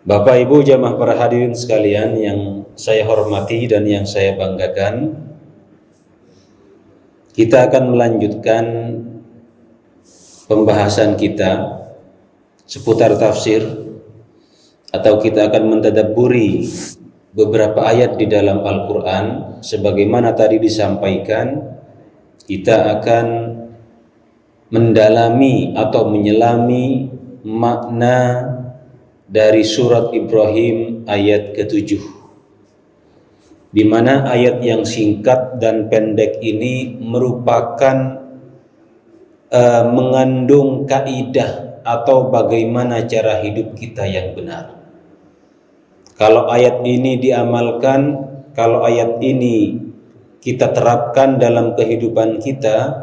Bapak Ibu jamaah para hadirin sekalian yang saya hormati dan yang saya banggakan, kita akan melanjutkan pembahasan kita seputar tafsir, atau kita akan mentadabburi beberapa ayat di dalam Al-Quran. Sebagaimana tadi disampaikan, kita akan mendalami atau menyelami makna dari surat Ibrahim ayat ke-7, di mana ayat yang singkat dan pendek ini merupakan mengandung kaidah atau bagaimana cara hidup kita yang benar. Kalau ayat ini diamalkan, kalau ayat ini kita terapkan dalam kehidupan kita,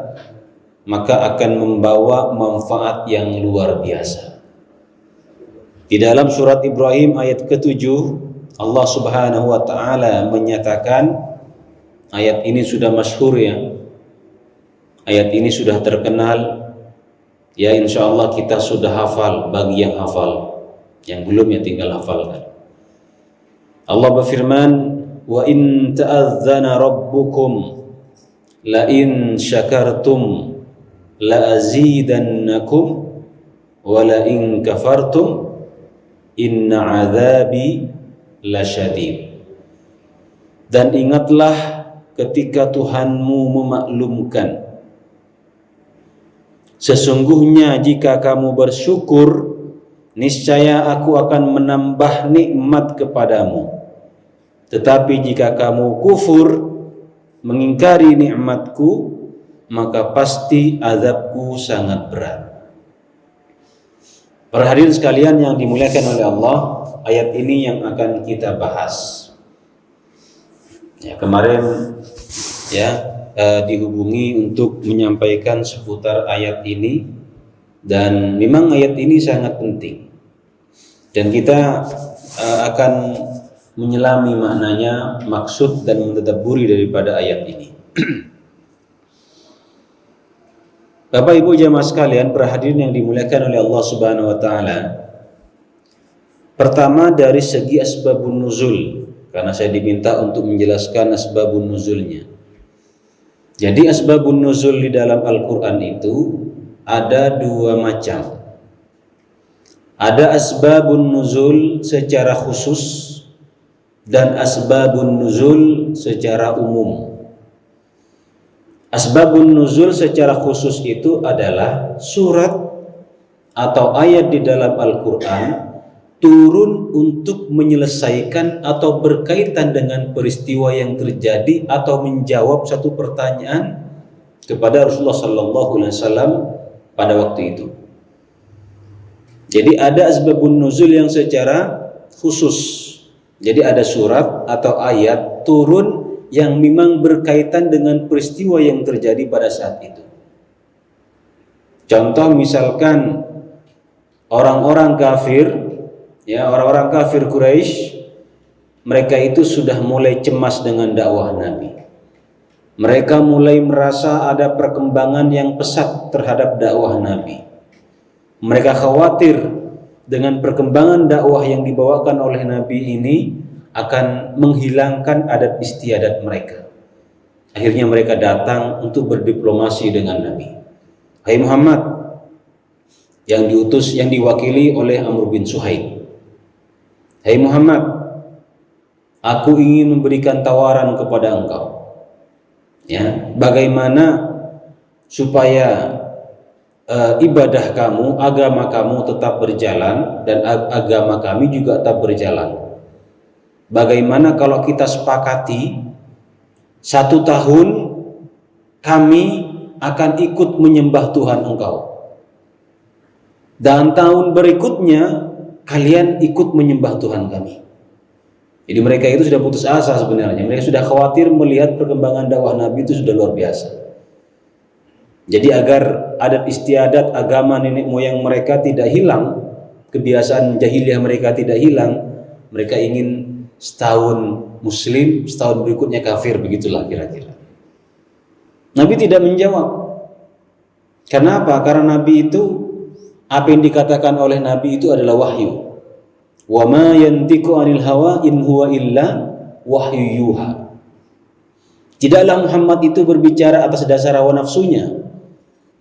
maka akan membawa manfaat yang luar biasa. Di dalam surat Ibrahim ayat ke-7, Allah Subhanahu wa taala menyatakan, ayat ini sudah masyhur ya. Ayat ini sudah terkenal. Ya, insyaallah kita sudah hafal bagi yang hafal. Yang belum ya tinggal hafalkan. Allah berfirman, "Wa in ta'adzana rabbukum la in syakartum la azidannakum wa la in kafartum inna azabi lasyadid." Dan ingatlah ketika Tuhanmu memaklumkan, sesungguhnya jika kamu bersyukur, niscaya aku akan menambah nikmat kepadamu. Tetapi jika kamu kufur, mengingkari nikmatku, maka pasti azabku sangat berat. Para hadirin sekalian yang dimuliakan oleh Allah, ayat ini yang akan kita bahas. Ya, kemarin dihubungi untuk menyampaikan seputar ayat ini, dan memang ayat ini sangat penting. Dan kita akan menyelami maknanya, maksud dan mentadabburi daripada ayat ini. Bapak Ibu jamaah sekalian, para hadirin yang dimuliakan oleh Allah Subhanahu wa taala. Pertama dari segi asbabun nuzul, karena saya diminta untuk menjelaskan asbabun nuzulnya. Jadi asbabun nuzul di dalam Al-Qur'an itu ada dua macam. Ada asbabun nuzul secara khusus dan asbabun nuzul secara umum. Asbabun nuzul secara khusus itu adalah surat atau ayat di dalam Al-Quran turun untuk menyelesaikan atau berkaitan dengan peristiwa yang terjadi atau menjawab satu pertanyaan kepada Rasulullah SAW pada waktu itu. Jadi ada asbabun nuzul yang secara khusus. Jadi ada surat atau ayat turun yang memang berkaitan dengan peristiwa yang terjadi pada saat itu. Contoh misalkan orang-orang kafir, orang-orang kafir Quraisy, mereka itu sudah mulai cemas dengan dakwah Nabi. Mereka mulai merasa ada perkembangan yang pesat terhadap dakwah Nabi. Mereka khawatir dengan perkembangan dakwah yang dibawakan oleh Nabi ini akan menghilangkan adat istiadat mereka. Akhirnya mereka datang untuk berdiplomasi dengan Nabi. Hai Muhammad, yang diutus, yang diwakili oleh Amr bin Suhaib. Hai Muhammad, aku ingin memberikan tawaran kepada engkau. Ya, bagaimana supaya ibadah kamu, agama kamu tetap berjalan dan agama kami juga tetap berjalan. Bagaimana kalau kita sepakati 1 tahun kami akan ikut menyembah Tuhan engkau, dan tahun berikutnya kalian ikut menyembah Tuhan kami. Jadi mereka itu sudah putus asa sebenarnya. Mereka sudah khawatir melihat perkembangan dakwah Nabi itu sudah luar biasa. Jadi agar adat istiadat agama nenek moyang mereka tidak hilang, kebiasaan jahiliyah mereka tidak hilang, mereka ingin setahun muslim, setahun berikutnya kafir, begitulah kira-kira. Nabi tidak menjawab. Kenapa? Karena Nabi itu, apa yang dikatakan oleh Nabi itu adalah wahyu. Wa ma yantiqu 'anil hawa in huwa illa wahyu yuha. Tidaklah Muhammad itu berbicara atas dasar hawa nafsunya,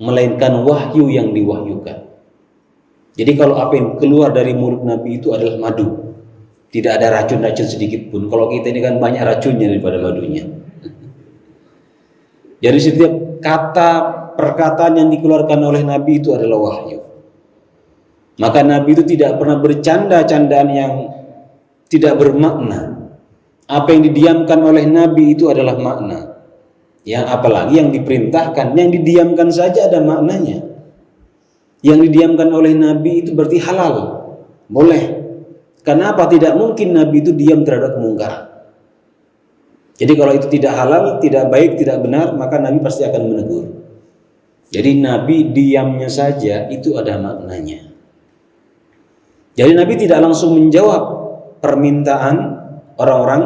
melainkan wahyu yang diwahyukan. Jadi kalau apa yang keluar dari mulut Nabi itu adalah madu, tidak ada racun-racun sedikit pun. Kalau kita ini kan banyak racunnya daripada madunya. Jadi setiap kata perkataan yang dikeluarkan oleh Nabi itu adalah wahyu. Maka Nabi itu tidak pernah bercanda-candaan yang tidak bermakna. Apa yang didiamkan oleh Nabi itu adalah makna. Ya, apalagi yang diperintahkan, yang didiamkan saja ada maknanya. Yang didiamkan oleh Nabi itu berarti halal, boleh. Kenapa? Tidak mungkin Nabi itu diam terhadap kemungkaran. Jadi kalau itu tidak halal, tidak baik, tidak benar, maka Nabi pasti akan menegur. Jadi Nabi diamnya saja itu ada maknanya. Jadi Nabi tidak langsung menjawab permintaan orang-orang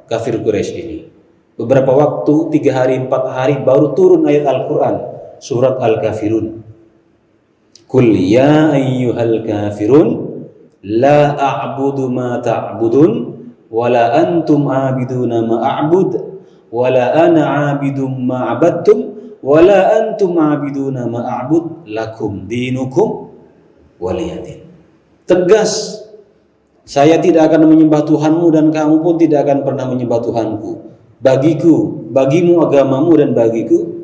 kafir Quraisy ini. Beberapa waktu, 3 hari, 4 hari baru turun ayat Al-Quran, surat Al-Kafirun. Qul ya ayyuhal kafirun la a'budu ma ta'budun wala antum 'abiduna ma a'bud wala ana 'abidum ma 'abadtum wala antum 'abiduna ma a'bud lakum dinukum waliyadin. Tegas, saya tidak akan menyembah Tuhanmu dan kamu pun tidak akan pernah menyembah Tuhanku. Bagimu agamamu dan bagiku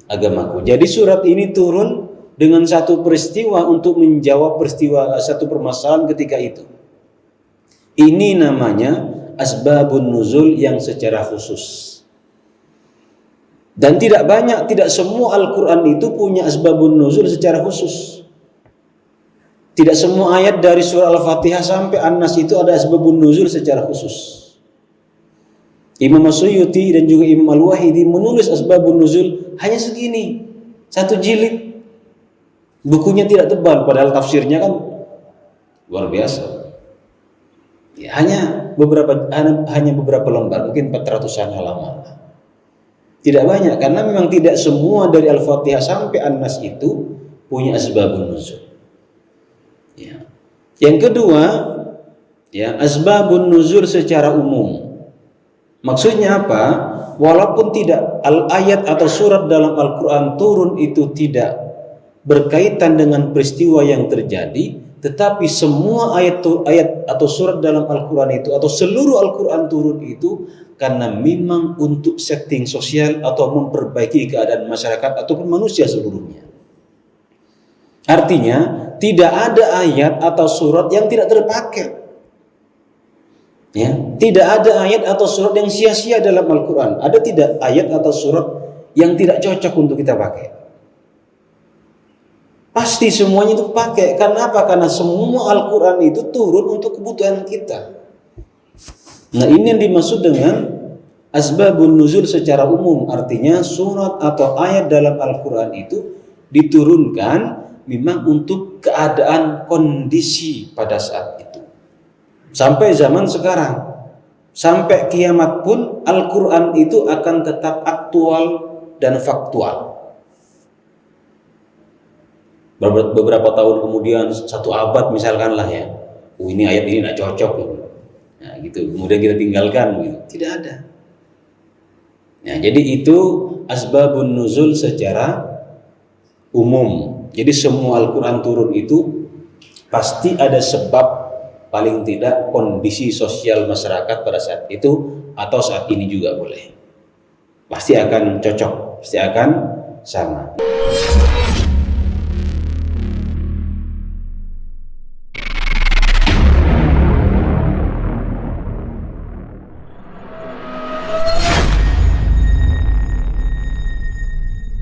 agamaku. Jadi surat ini turun dengan satu peristiwa untuk menjawab peristiwa satu permasalahan ketika itu. Ini namanya asbabun nuzul yang secara khusus. Dan tidak semua Al-Quran itu punya asbabun nuzul secara khusus. Tidak semua ayat dari surah Al-Fatihah sampai An-Nas itu ada asbabun nuzul secara khusus. Imam Suyuti dan juga Imam Al-Wahidi menulis asbabun nuzul hanya segini, 1 jilid. Bukunya tidak tebal, padahal tafsirnya kan luar biasa. Ya, hanya beberapa lembar, mungkin 400-an halaman. Tidak banyak, karena memang tidak semua dari Al-Fatihah sampai An-Nas itu punya asbabun nuzul. Ya. Yang kedua, ya, asbabun nuzul secara umum. Maksudnya apa? Walaupun tidak ayat atau surat dalam Al-Quran turun itu tidak berkaitan dengan peristiwa yang terjadi, tetapi semua ayat atau surat dalam Al-Quran itu atau seluruh Al-Quran turun itu karena memang untuk setting sosial atau memperbaiki keadaan masyarakat ataupun manusia seluruhnya. Artinya tidak ada ayat atau surat yang tidak terpakai. Ya, tidak ada ayat atau surat yang sia-sia dalam Al-Quran. Ada tidak ayat atau surat yang tidak cocok untuk kita pakai? Pasti semuanya itu pakai. Karena apa? Karena semua Al-Quran itu turun untuk kebutuhan kita. Nah, ini yang dimaksud dengan asbabun nuzul secara umum. Artinya surat atau ayat dalam Al-Quran itu diturunkan memang untuk keadaan kondisi pada saat itu. Sampai zaman sekarang, sampai kiamat pun Al-Quran itu akan tetap aktual dan faktual. Beberapa tahun kemudian, 1 abad misalkan lah ya, ini ayat ini tidak cocok gitu. Nah, gitu. Kemudian kita tinggalkan gitu. Tidak ada. Nah, jadi itu asbabun nuzul secara umum. Jadi semua Al-Quran turun itu pasti ada sebab, paling tidak kondisi sosial masyarakat pada saat itu atau saat ini juga boleh. Pasti akan cocok, pasti akan sama.